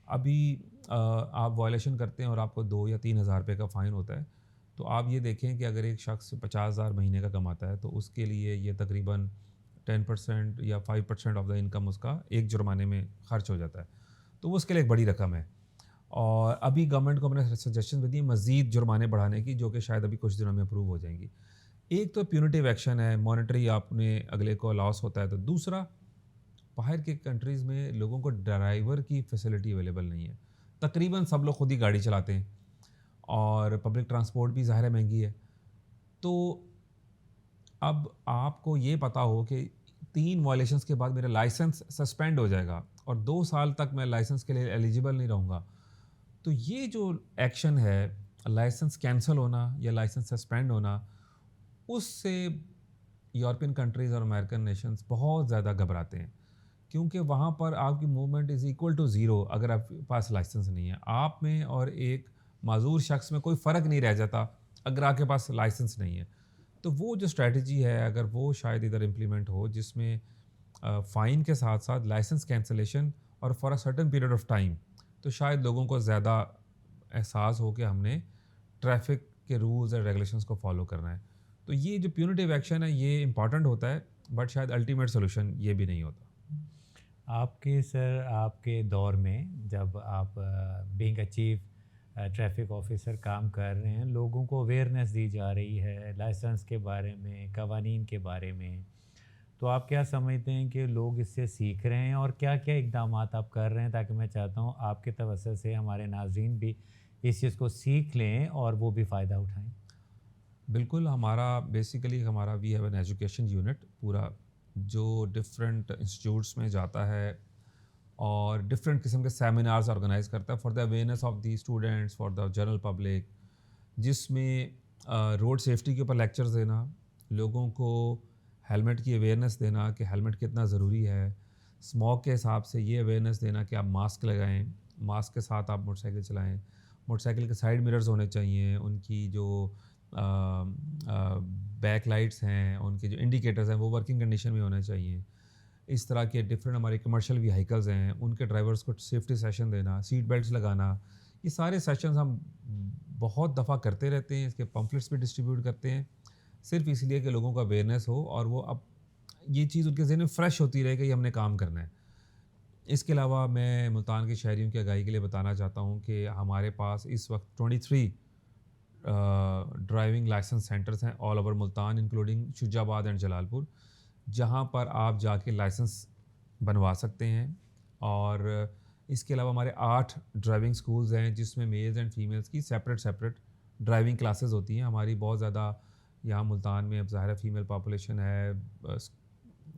ابھی آپ وائلیشن کرتے ہیں اور آپ کو 2 یا 3 ہزار روپے کا فائن ہوتا ہے، تو آپ یہ دیکھیں کہ اگر ایک شخص 50,000 مہینے کا کماتا ہے تو اس کے لیے یہ تقریباً 10% یا 5% آف دا انکم اس کا ایک جرمانے میں خرچ ہو جاتا ہے. تو وہ اس کے لیے ایک بڑی رقم ہے. اور ابھی گورنمنٹ کو ہم نے سجیشن بھی دی مزید جرمانے بڑھانے کی، جو کہ شاید ابھی کچھ دنوں میں اپروو ہو جائیں گی. ایک تو پیونیٹیو ایکشن ہے، مانیٹری آپ نے اگلے کو لاس ہوتا ہے. تو دوسرا، باہر کے کنٹریز میں لوگوں کو ڈرائیور کی فیسلٹی اویلیبل نہیں ہے. تقریباً سب لوگ خود ہی گاڑی چلاتے ہیں اور پبلک ٹرانسپورٹ بھی ظاہر ہے مہنگی ہے. تو اب آپ کو یہ پتہ ہو کہ 3 وائلیشنس کے بعد میرا لائسنس سسپینڈ ہو جائے گا اور 2 سال تک میں لائسنس کے لیے ایلیجیبل نہیں رہوں گا. تو یہ جو ایکشن ہے، لائسنس کینسل ہونا یا لائسنس سسپینڈ ہونا، اس سے یورپین کنٹریز اور امریکن نیشنز بہت زیادہ گھبراتے ہیں، کیونکہ وہاں پر آپ کی movement is equal to zero. اگر آپ کے پاس لائسنس نہیں ہے، آپ میں اور ایک معذور شخص میں کوئی فرق نہیں رہ جاتا اگر آپ کے پاس لائسنس نہیں ہے. تو وہ جو اسٹریٹجی ہے، اگر وہ شاید ادھر امپلیمنٹ ہو، جس میں فائن کے ساتھ ساتھ لائسنس کینسلیشن اور for a certain period of time, تو شاید لوگوں کو زیادہ احساس ہو کہ ہم نے ٹریفک کے رولز اور ریگولیشنس کو فالو کرنا ہے. تو یہ جو پیونیٹیو ایکشن ہے یہ امپورٹنٹ ہوتا ہے، بٹ شاید الٹیمیٹ سولوشن یہ بھی نہیں ہوتا. آپ کے سر، آپ کے دور میں جب آپ being a chief traffic officer کام کر رہے ہیں، لوگوں کو اویئرنیس دی جا رہی ہے لائسنس کے بارے میں، قوانین کے بارے میں، تو آپ کیا سمجھتے ہیں کہ لوگ اس سے سیکھ رہے ہیں اور کیا کیا اقدامات آپ کر رہے ہیں تاکہ میں چاہتا ہوں آپ کے توسط سے ہمارے ناظرین بھی اس چیز کو سیکھ لیں اور وہ بھی فائدہ اٹھائیں؟ بالکل، ہمارا بیسیکلی ہمارا we have an education unit پورا جو ڈفرینٹ انسٹیٹیوٹس میں جاتا ہے اور ڈفرینٹ قسم کے سیمینارز آرگنائز کرتا ہے for the awareness of the students, for the general public, جس میں روڈ سیفٹی کے اوپر لیکچرز دینا، لوگوں کو ہیلمٹ کی اویئرنیس دینا کہ ہیلمٹ کتنا ضروری ہے، اسموک کے حساب سے یہ اویئرنیس دینا کہ آپ ماسک لگائیں، ماسک کے ساتھ آپ موٹر سائیکل چلائیں، موٹر سائیکل کے سائڈ مررز ہونے چاہیے، ان کی جو بیک لائٹس ہیں، ان کے جو انڈیکیٹرز ہیں وہ ورکنگ کنڈیشن میں ہونے چاہیے. اس طرح کے ڈفرینٹ ہمارے کمرشل ویہیکلز ہیں، ان کے ڈرائیورس کو سیفٹی سیشن دینا، سیٹ بیلٹس لگانا، یہ سارے سیشنز ہم بہت دفعہ کرتے رہتے ہیں. اس کے پمفلٹس بھی ڈسٹریبیوٹ کرتے ہیں صرف اس لیے کہ لوگوں کو اویئرنیس ہو اور وہ اب یہ چیز ان کے ذہن میں فریش ہوتی رہے کہ یہ ہم نے کام کرنا ہے. اس کے علاوہ میں ملتان کے شہریوں کی آگاہی کے لیے بتانا چاہتا ہوں کہ ہمارے پاس اس وقت 23 ڈرائیونگ لائسنس سینٹرز ہیں آل اوور ملتان انکلوڈنگ شجاع آباد اینڈ جلال پور، جہاں پر آپ جا کے لائسنس بنوا سکتے ہیں. اور اس کے علاوہ ہمارے 8 ڈرائیونگ سکولز ہیں جس میں میلز اینڈ فیمیلز کی سیپریٹ ڈرائیونگ کلاسز ہوتی ہیں. ہماری بہت زیادہ یہاں ملتان میں اب ظاہر فیمیل پاپولیشن ہے،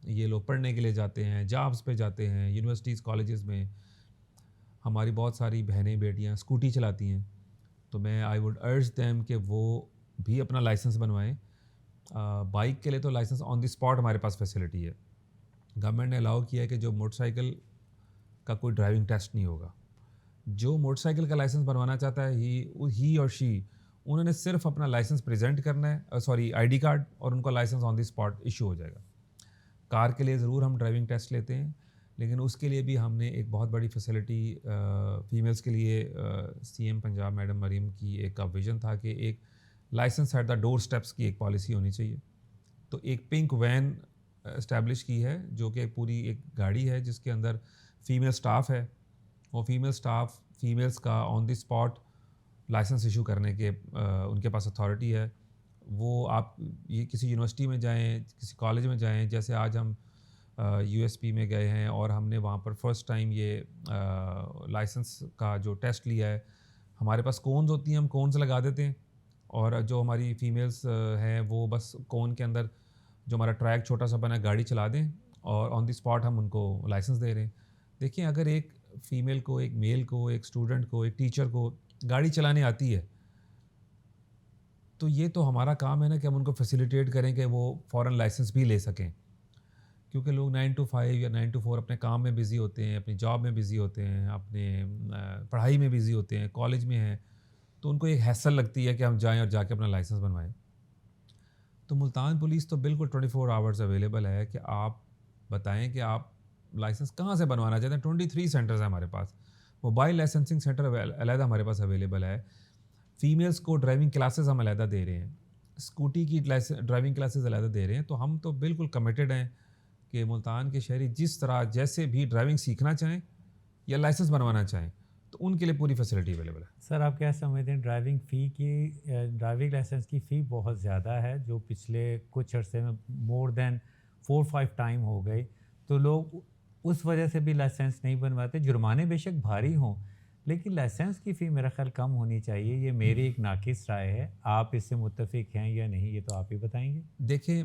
یہ لوگ پڑھنے کے لیے جاتے ہیں، جابس پہ جاتے ہیں، یونیورسٹیز کالجز میں. ہماری بہت ساری بہنیں بیٹیاں اسکوٹی چلاتی ہیں، تو میں آئی ووڈ ارج دیم کہ وہ بھی اپنا لائسنس بنوائیں. بائک کے لیے تو لائسنس آن دی اسپاٹ ہمارے پاس فیسلٹی ہے. گورنمنٹ نے الاؤ کیا ہے کہ جو موٹر سائیکل کا کوئی ڈرائیونگ ٹیسٹ نہیں ہوگا. جو موٹر سائیکل کا لائسنس بنوانا چاہتا ہے ہی اور شی، انہوں نے صرف اپنا لائسنس پریزنٹ کرنا ہے، آئی ڈی کارڈ، اور ان کا لائسنس آن دی اسپاٹ ایشو ہو جائے گا. کار کے لیے ضرور ہم ڈرائیونگ ٹیسٹ لیتے ہیں، لیکن اس کے لیے بھی ہم نے ایک بہت بڑی فیسلٹی فیمیلز کے لیے C M Punjab madam Maryam کی ایک ویژن تھا کہ ایک licence at the door steps کی ایک پالیسی ہونی چاہیے. تو ایک پنک وین اسٹیبلش کی ہے جو کہ پوری ایک گاڑی ہے جس کے اندر فیمیل اسٹاف ہے. وہ فیمیل اسٹاف فیمیلز کا آن دی اسپاٹ لائسنس ایشو کرنے کے ان کے پاس اتھارٹی ہے. وہ آپ یہ کسی یونیورسٹی میں جائیں، کسی کالج میں جائیں، جیسے آج ہم یو ایس پی میں گئے ہیں اور ہم نے وہاں پر فرسٹ ٹائم یہ لائسنس کا جو ٹیسٹ لیا ہے. ہمارے پاس کونز ہوتی ہیں، ہم کونز لگا دیتے ہیں، اور جو ہماری فیمیلز ہیں وہ بس کون کے اندر جو ہمارا ٹریک چھوٹا سا بنا گاڑی چلا دیں اور آن دی اسپاٹ ہم ان کو لائسنس دے رہے ہیں. دیکھیں، اگر ایک فیمیل کو، ایک میل کو، ایک اسٹوڈنٹ کو، ایک ٹیچر کو گاڑی چلانے آتی ہے تو یہ تو ہمارا کام ہے نا کہ ہم ان کو فیسیلیٹیٹ کریں کہ وہ فوراً لائسنس بھی لے سکیں. کیونکہ لوگ 9 to 5 یا 9 to 4 اپنے کام میں بزی ہوتے ہیں، اپنی جاب میں بزی ہوتے ہیں، اپنے پڑھائی میں بزی ہوتے ہیں، کالج میں ہیں، تو ان کو ایک حیثیت لگتی ہے کہ ہم جائیں اور جا کے اپنا لائسنس بنوائیں. تو ملتان پولیس تو بالکل 24 آورز اویلیبل ہے کہ آپ بتائیں کہ آپ لائسنس کہاں سے بنوانا چاہتے ہیں. 23 سینٹرز ہیں ہمارے پاس. موبائل لائسنسنگ سینٹر علیحدہ ہمارے پاس اویلیبل ہے. فیمیلز کو ڈرائیونگ کلاسز ہم علیحدہ دے رہے ہیں، اسکوٹی کی ڈرائیونگ کلاسز علیحدہ دے رہے ہیں. تو ہم تو بالکل کمیٹڈ ہیں کہ ملتان کے شہری جس طرح جیسے بھی ڈرائیونگ سیکھنا چاہیں یا لائسنس بنوانا چاہیں تو ان کے لیے پوری فیسلٹی اویلیبل ہے. سر، آپ کیا سمجھتے ہیں ڈرائیونگ لائسنس کی فی بہت زیادہ ہے جو پچھلے کچھ عرصے میں مور دین 4-5 ٹائم ہو گئی، تو لوگ اس وجہ سے بھی لائسنس نہیں بنواتے. جرمانے بے شک بھاری ہوں لیکن لائسنس کی فی میرا خیال کم ہونی چاہیے. یہ میری ایک ناقص رائے ہے، آپ اس سے متفق ہیں یا نہیں یہ تو آپ ہی بتائیں گے. دیکھیں،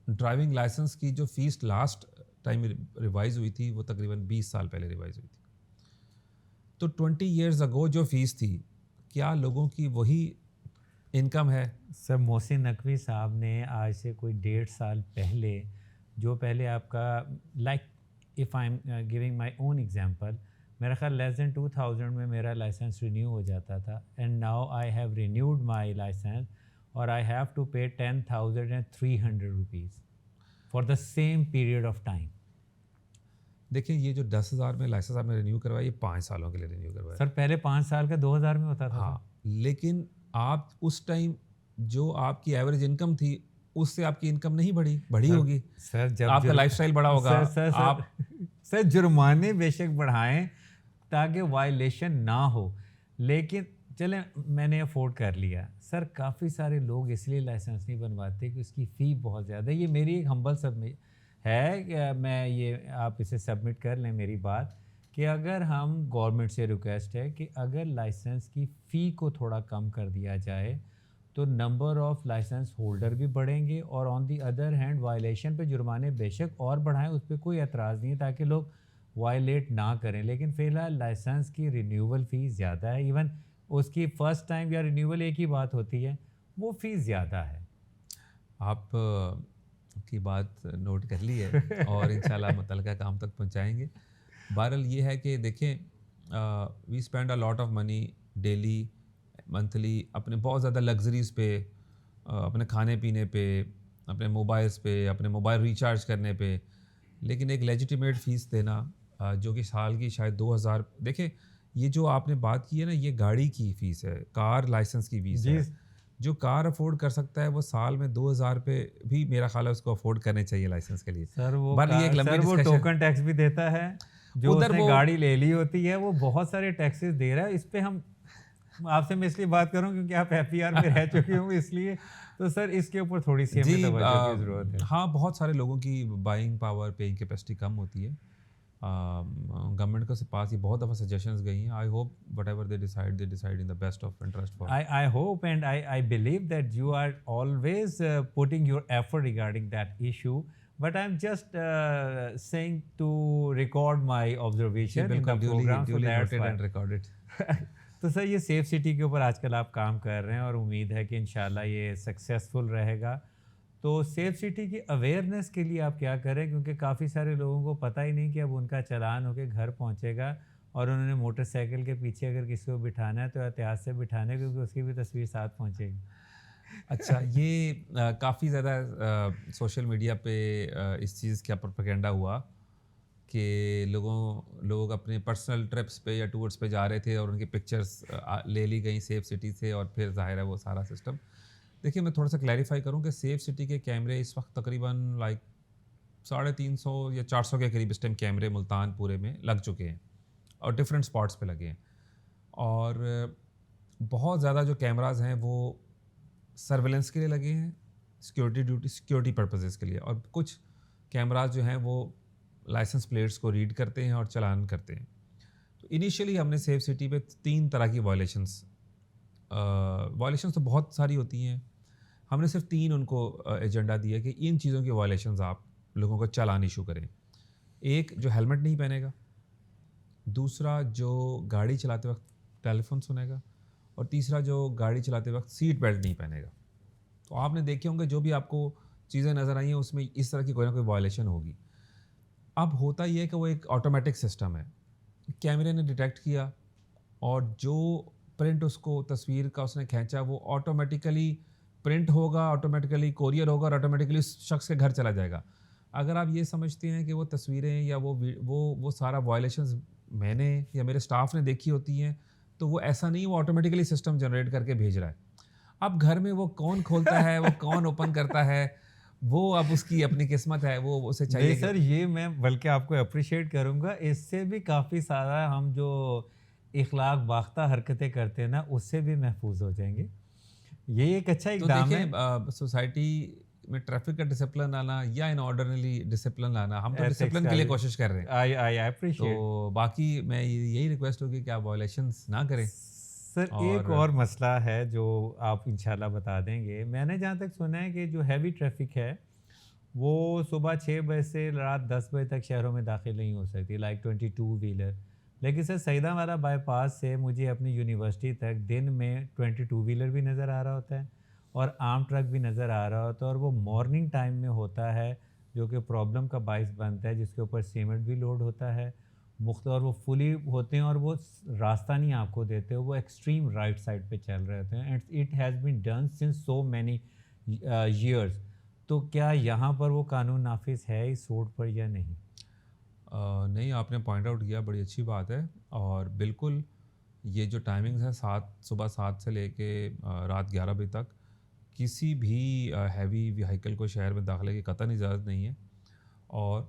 ڈرائیونگ لائسنس کی جو فیس لاسٹ ٹائم ریوائز ہوئی تھی وہ تقریباً 20 سال پہلے ریوائز ہوئی تھی. تو 20 ایئرز اگو جو فیس تھی، کیا لوگوں کی وہی انکم ہے؟ سر، محسن نقوی صاحب نے آج سے کوئی 1.5 سال پہلے جو پہلے آپ کا like if I am giving my own example, میرا خیال لیس دین 2000 میں میرا لائسنس رینیو ہو جاتا تھا. And now I have renewed my licence اور I have to pay 10,300 rupees for the same period of time. دیکھیں، یہ جو 10,000 میں لائسنس آپ نے رینیو کروایا، یہ 5 سالوں کے لیے رینیو کروایا. سر، پہلے 5 سال کا 2000 میں ہوتا تھا. ہاں، لیکن آپ اس ٹائم جو آپ کی ایوریج انکم تھی اس سے آپ کی انکم نہیں بڑھی ہوگی. سر، جب آپ کا لائف اسٹائل بڑا ہوگا. سر جرمانے بے شک بڑھائیں تاکہ وائلیشن نہ ہو، لیکن چلیں میں نے افورڈ کر لیا سر. کافی سارے لوگ اس لیے لائسنس نہیں بنواتے کہ اس کی فی بہت زیادہ ہے. یہ میری ایک ہمبل ہے کہ میں یہ آپ اسے سبمٹ کر لیں میری بات, کہ اگر ہم گورنمنٹ سے ریکویسٹ ہے کہ اگر لائسنس کی فی کو تھوڑا کم کر دیا جائے تو نمبر آف لائسنس ہولڈر بھی بڑھیں گے, اور آن دی ادر ہینڈ وائلیشن پہ جرمانے بے شک اور بڑھائیں, اس پہ کوئی اعتراض نہیں ہے تاکہ لوگ وائلیٹ نہ کریں. لیکن فی الحال لائسنس کی رینیول فیس زیادہ ہے, ایون اس کی فرسٹ ٹائم یا رینیول ایک ہی بات ہوتی ہے, وہ فیس زیادہ ہے. آپ کی بات نوٹ کر لی ہے اور انشاءاللہ متعلقہ کام تک پہنچائیں گے. بہرحال یہ ہے کہ دیکھیں we spend a lot of money daily monthly اپنے بہت زیادہ لگژریز پہ, اپنے کھانے پینے پہ, اپنے موبائلس پہ, اپنے موبائل ریچارج کرنے پہ. لیکن ایک لیجیٹیمیٹ فیس دینا جو کہ سال کی شاید 2000, دیکھیں یہ جو آپ نے بات کی ہے نا, یہ گاڑی کی فیس ہے, کار لائسنس کی فیس ہے. جو کار افورڈ کر سکتا ہے وہ سال میں 2000 پہ بھی میرا خیال ہے اس کو افورڈ کرنے چاہیے لائسنس کے لیے. سر وہ ٹوکن ٹیکس بھی دیتا ہے جو اس نے گاڑی لے لی ہوتی ہے, وہ بہت سارے ٹیکسز دے رہا ہے. اس پہ ہم آپ سے میں اس لیے بات کروں کیونکہ آپ ایف پی آر میں رہ چکے ہوں اس لیے, تو سر اس کے اوپر تھوڑی سی ہمیں توجہ کی ضرورت ہے. ہاں, بہت سارے لوگوں کی بائنگ پاور, پیئنگ کیپیسٹی کم ہوتی ہے. گورنمنٹ کے پاس یہ بہت دفعہ سجیشنز گئی ہیں. I hope what ever they decide in the best of interest for. I hope and I believe that you are always putting your effort regarding that issue, but I'm just saying to record my observation in the program, so that's why. And recorded. تو سر یہ safe city کے اوپر آج کل آپ کام کر رہے ہیں اور امید ہے کہ انشاءاللہ یہ سکسیزفل رہے گا. تو سیف سٹی کی اویئرنیس کے لیے آپ کیا کریں, کیونکہ کافی سارے لوگوں کو پتہ ہی نہیں کہ اب ان کا چلان ہو کے گھر پہنچے گا, اور انہوں نے موٹر سائیکل کے پیچھے اگر کسی کو بٹھانا ہے تو احتیاط سے بٹھانا ہے کیونکہ اس کی بھی تصویر ساتھ پہنچے گی. اچھا, یہ کافی زیادہ سوشل میڈیا پہ اس چیز کا پروپیگنڈا ہوا کہ لوگ اپنے پرسنل ٹرپس پہ یا ٹورس پہ جا رہے تھے اور ان کی پکچرس لے لی گئیں سیف سٹی سے, اور پھر ظاہر ہے وہ سارا سسٹم. دیکھیے میں تھوڑا سا کلیریفائی کروں کہ سیف سٹی کے کیمرے اس وقت تقریباً 350 یا 400 کے قریب اس ٹائم کیمرے ملتان پورے میں لگ چکے ہیں اور ڈفرینٹ اسپاٹس پہ لگے ہیں. اور بہت زیادہ جو کیمراز ہیں وہ سرویلنس کے لیے لگے ہیں, سیکیورٹی پرپزز کے لیے, اور کچھ کیمراز جو ہیں وہ لائسنس پلیٹس کو ریڈ کرتے ہیں اور چلان کرتے ہیں. تو انیشیلی ہم نے سیف سٹی پہ 3 طرح کی وائلیشنس تو بہت ساری ہوتی ہیں, ہم نے صرف 3 ان کو ایجنڈا دیا کہ ان چیزوں کی وائلیشنز آپ لوگوں کو چلان ایشو کریں. ایک جو ہیلمٹ نہیں پہنے گا, دوسرا جو گاڑی چلاتے وقت ٹیلی فون سنے گا, اور تیسرا جو گاڑی چلاتے وقت سیٹ بیلٹ نہیں پہنے گا. تو آپ نے دیکھے ہوں گے جو بھی آپ کو چیزیں نظر آئی ہیں اس میں اس طرح کی کوئی نہ کوئی وائلیشن ہوگی. اب ہوتا یہ ہے کہ وہ ایک آٹومیٹک سسٹم ہے, کیمرے نے ڈیٹیکٹ کیا اور جو پرنٹ اس کو تصویر کا اس نے کھینچا وہ آٹومیٹیکلی پرنٹ ہوگا, آٹومیٹیکلی کوریئر ہوگا, اور آٹومیٹیکلی اس شخص کے گھر چلا جائے گا. اگر آپ یہ سمجھتے ہیں کہ وہ تصویریں یا وہ سارا وائلیشنز میں نے یا میرے اسٹاف نے دیکھی ہوتی ہیں, تو وہ ایسا نہیں, وہ آٹومیٹیکلی سسٹم جنریٹ کر کے بھیج رہا ہے. اب گھر میں وہ کون کھولتا ہے, وہ کون اوپن کرتا ہے, وہ اب اس کی اپنی قسمت ہے, وہ اسے چاہیے. سر یہ میں بلکہ آپ کو اپریشیٹ کروں گا, اس سے بھی کافی سارا ہم جو اخلاق باختہ حرکتیں کرتے ہیں نا اس سے بھی محفوظ ہو جائیں گے. یہ ایک اچھا اقدام ہے. سوسائٹی میں ٹریفک کا ڈسپلن لانا یا ان آرڈرلی ڈسپلن لانا, ہم تو ڈسپلن کے لیے کوشش کر رہے ہیں. I appreciate. تو باقی میں یہی ریکویسٹ ہوگی کہ آپ وائلیشنس نہ کریں. سر ایک اور مسئلہ ہے جو آپ انشاءاللہ بتا دیں گے. میں نے جہاں تک سنا ہے کہ جو ہیوی ٹریفک ہے وہ صبح 6 بجے سے رات 10 بجے تک شہروں میں داخل نہیں ہو سکتی, لائک 22 ویلر. لیکن سر سیدہ والا بائی پاس سے مجھے اپنی یونیورسٹی تک دن میں 22 ویلر بھی نظر آ رہا ہوتا ہے اور عام ٹرک بھی نظر آ رہا ہوتا ہے, اور وہ مارننگ ٹائم میں ہوتا ہے جو کہ پرابلم کا باعث بنتا ہے, جس کے اوپر سیمنٹ بھی لوڈ ہوتا ہے اور وہ فلی ہوتے ہیں اور وہ راستہ نہیں آپ کو دیتے, وہ ایکسٹریم رائٹ سائڈ پہ چل رہے ہوتے ہیں. And it has been done since so many years. تو کیا یہاں پر وہ قانون نافذ ہے اس روڈ پر یا نہیں؟ نہیں, آپ نے پوائنٹ آؤٹ کیا, بڑی اچھی بات ہے. اور بالکل یہ جو ٹائمنگز ہیں صبح 7 سے لے کے رات 11 بجے تک کسی بھی ہیوی وہیکل کو شہر میں داخلے کی قطعاً اجازت نہیں ہے. اور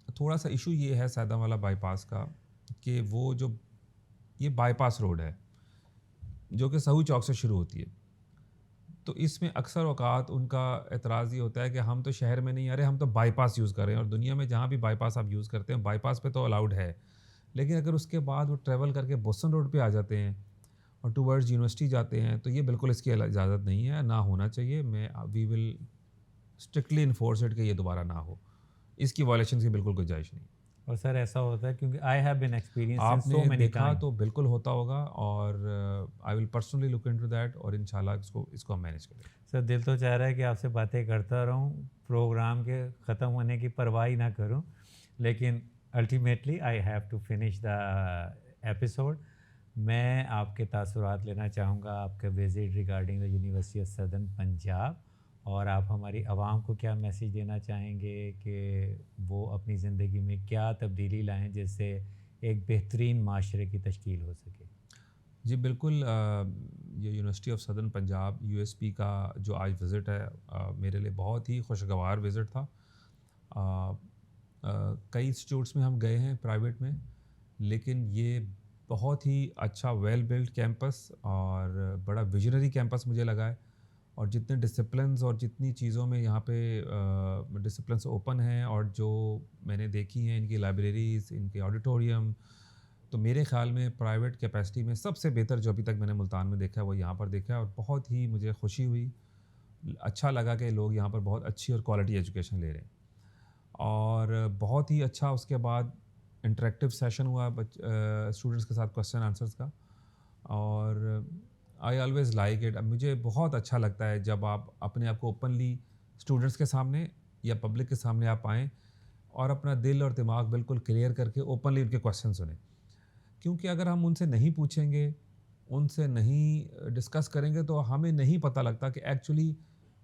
تھوڑا سا ایشو یہ ہے سیدہ والا بائی پاس کا کہ وہ جو یہ بائی پاس روڈ ہے, جو کہ سہو چوک سے شروع ہوتی ہے. تو اس میں اکثر اوقات ان کا اعتراض یہ ہوتا ہے کہ ہم تو شہر میں نہیں آ رہے, ہم تو بائی پاس یوز کر رہے ہیں, اور دنیا میں جہاں بھی بائی پاس آپ یوز کرتے ہیں بائی پاس پہ تو الاؤڈ ہے, لیکن اگر اس کے بعد وہ ٹریول کر کے بوسٹن روڈ پہ آ جاتے ہیں اور ٹورڈز یونیورسٹی جاتے ہیں تو یہ بالکل اس کی اجازت نہیں ہے, نہ ہونا چاہیے. وی ول اسٹرکٹلی انفورس اٹ کہ یہ دوبارہ نہ ہو, اس کی وائلیشن کی بالکل گنجائش نہیں. اور سر ایسا ہوتا ہے کیونکہ آئی ہیو بین ایکسپیرینس آپ نے دیکھا تو بالکل ہوتا ہوگا, اور آئی ول پرسنلی لک انٹو دیٹ, اور انشاءاللہ اس کو ہم مینیج کریں. سر دل تو چاہ رہا ہے کہ آپ سے باتیں کرتا رہوں, پروگرام کے ختم ہونے کی پرواہ ہی نہ کروں, لیکن ultimately I have to finish the episode. میں آپ کے تاثرات لینا چاہوں گا آپ کا visit regarding the University of Southern Punjab, اور آپ ہماری عوام کو کیا میسیج دینا چاہیں گے کہ وہ اپنی زندگی میں کیا تبدیلی لائیں جس سے ایک بہترین معاشرے کی تشکیل ہو سکے. جی بالکل, یہ university of Southern Punjab U S P کا جو آج وزٹ ہے میرے لیے بہت ہی خوشگوار وزٹ تھا. کئی انسٹیٹیوٹس میں ہم گئے ہیں پرائیویٹ میں, لیکن یہ بہت ہی اچھا ویل بلڈ کیمپس اور بڑا ویژنری کیمپس مجھے لگا ہے, اور جتنے ڈسپلنز اور جتنی چیزوں میں یہاں پہ ڈسپلنس اوپن ہیں, اور جو میں نے دیکھی ہیں ان کی لائبریریز, ان کے آڈیٹوریم, تو میرے خیال میں پرائیویٹ کیپیسٹی میں سب سے بہتر جو ابھی تک میں نے ملتان میں دیکھا ہے وہ یہاں پر دیکھا ہے, اور بہت ہی مجھے خوشی ہوئی, اچھا لگا کہ لوگ یہاں پر بہت اچھی اور کوالٹی ایجوکیشن لے رہے ہیں. اور بہت ہی اچھا اس کے بعد انٹریکٹیو سیشن ہوا اسٹوڈنٹس کے ساتھ کوسچن آنسرس کا, اور آئی آلویز لائک اٹ. مجھے بہت اچھا لگتا ہے جب آپ اپنے آپ کو اوپنلی اسٹوڈنٹس کے سامنے یا پبلک کے سامنے آپ آئیں اور اپنا دل اور دماغ بالکل کلیئر کر کے اوپنلی ان کے کوسچن سنیں, کیونکہ اگر ہم ان سے نہیں پوچھیں گے, ان سے نہیں ڈسکس کریں گے تو ہمیں نہیں پتہ لگتا کہ ایکچولی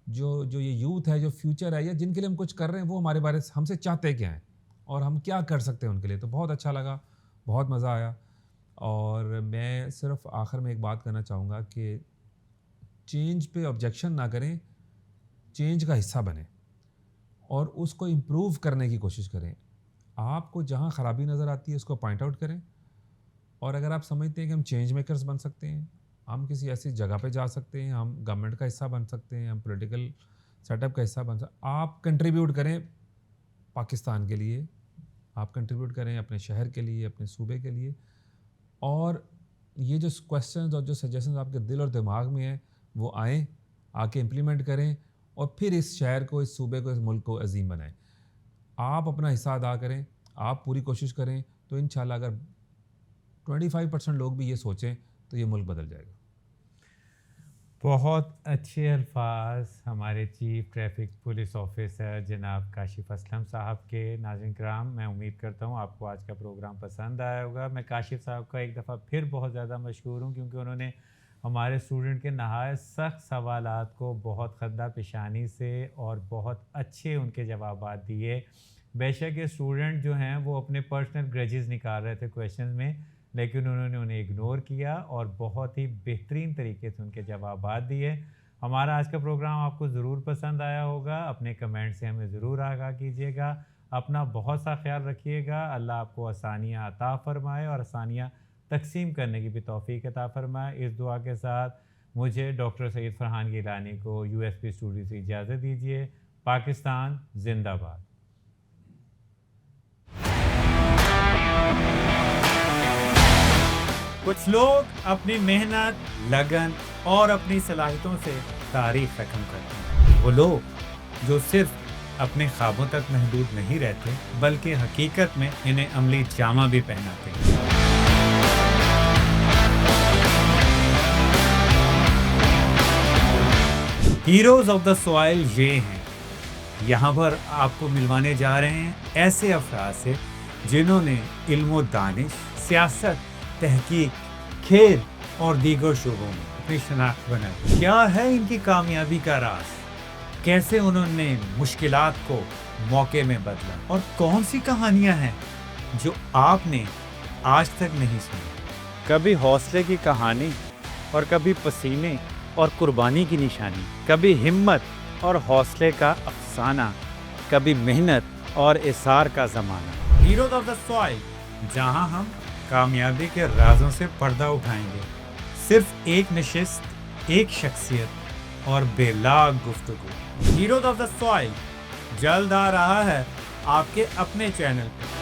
جو یہ یوتھ ہے, جو فیوچر ہے, یا جن کے لیے ہم کچھ کر رہے ہیں وہ ہمارے بارے ہم سے چاہتے کیا ہیں اور ہم کیا کر سکتے ہیں ان کے لیے. تو بہت اچھا لگا, بہت مزہ آیا. اور میں صرف آخر میں ایک بات کرنا چاہوں گا کہ چینج پہ آبجیکشن نہ کریں, چینج کا حصہ بنیں اور اس کو امپروو کرنے کی کوشش کریں. آپ کو جہاں خرابی نظر آتی ہے اس کو پوائنٹ آؤٹ کریں, اور اگر آپ سمجھتے ہیں کہ ہم چینج میکرز بن سکتے ہیں, ہم کسی ایسی جگہ پہ جا سکتے ہیں, ہم گورنمنٹ کا حصہ بن سکتے ہیں, ہم پولیٹیکل سیٹ اپ کا حصہ بن سکتے ہیں, آپ کنٹریبیوٹ کریں پاکستان کے لیے, آپ کنٹریبیوٹ کریں اپنے شہر کے لیے, اپنے صوبے کے لیے. اور یہ جو کویسچنز اور جو سجیشنز آپ کے دل اور دماغ میں ہیں وہ آئیں, آ کے امپلیمنٹ کریں, اور پھر اس شہر کو, اس صوبے کو, اس ملک کو عظیم بنائیں. آپ اپنا حصہ ادا کریں, آپ پوری کوشش کریں, تو انشاءاللہ اگر 25% لوگ بھی یہ سوچیں تو یہ ملک بدل جائے گا. بہت اچھے الفاظ ہمارے چیف ٹریفک پولیس آفیسر جناب کاشف اسلم صاحب کے. ناظرین کرام, میں امید کرتا ہوں آپ کو آج کا پروگرام پسند آیا ہوگا. میں کاشف صاحب کا ایک دفعہ پھر بہت زیادہ مشکور ہوں کیونکہ انہوں نے ہمارے اسٹوڈنٹ کے نہایت سخت سوالات کو بہت خدہ پیشانی سے اور بہت اچھے ان کے جوابات دیے. بے شک یہ اسٹوڈنٹ جو ہیں وہ اپنے پرسنل گریجز نکال رہے تھے کویشچنز میں, لیکن انہوں نے انہیں اگنور کیا اور بہت ہی بہترین طریقے سے ان کے جوابات دیے. ہمارا آج کا پروگرام آپ کو ضرور پسند آیا ہوگا. اپنے کمنٹ سے ہمیں ضرور آگاہ کیجیے گا. اپنا بہت سا خیال رکھیے گا. اللہ آپ کو آسانیاں عطا فرمائے اور آسانیاں تقسیم کرنے کی بھی توفیق عطا فرمائے. اس دعا کے ساتھ مجھے ڈاکٹر سید فرحان گیلانی کو یو ایس پی اسٹوڈیو سے اجازت دیجیے. پاکستان زندہ باد. کچھ لوگ اپنی محنت, لگن اور اپنی صلاحیتوں سے تاریخ رقم کرتے ہیں. وہ لوگ جو صرف اپنے خوابوں تک محدود نہیں رہتے بلکہ حقیقت میں انہیں عملی جامہ بھی پہناتے ہیں. ہیروز آف دا سوائل یہ ہیں. یہاں پر آپ کو ملوانے جا رہے ہیں ایسے افراد سے جنہوں نے علم و دانش, سیاست, تحقیق, کھیل اور دیگر شعبوں میں اپنی شناخت بنائی. کیا ہے ان کی کامیابی کا راز؟ کیسے انہوں نے مشکلات کو موقع میں بدلا؟ اور کون سی کہانیاں ہیں جو آپ نے آج تک نہیں سنی؟ کبھی حوصلے کی کہانی اور کبھی پسینے اور قربانی کی نشانی, کبھی ہمت اور حوصلے کا افسانہ, کبھی محنت اور اثار کا زمانہ. ہیروز آف دا سوائل, جہاں ہم کامیابی کے رازوں سے پردہ اٹھائیں گے, صرف ایک نشست، ایک شخصیت اور بے لاگ گفتگو۔ ہیروز آف دا سوائل جلد آ رہا ہے آپ کے اپنے چینل پہ۔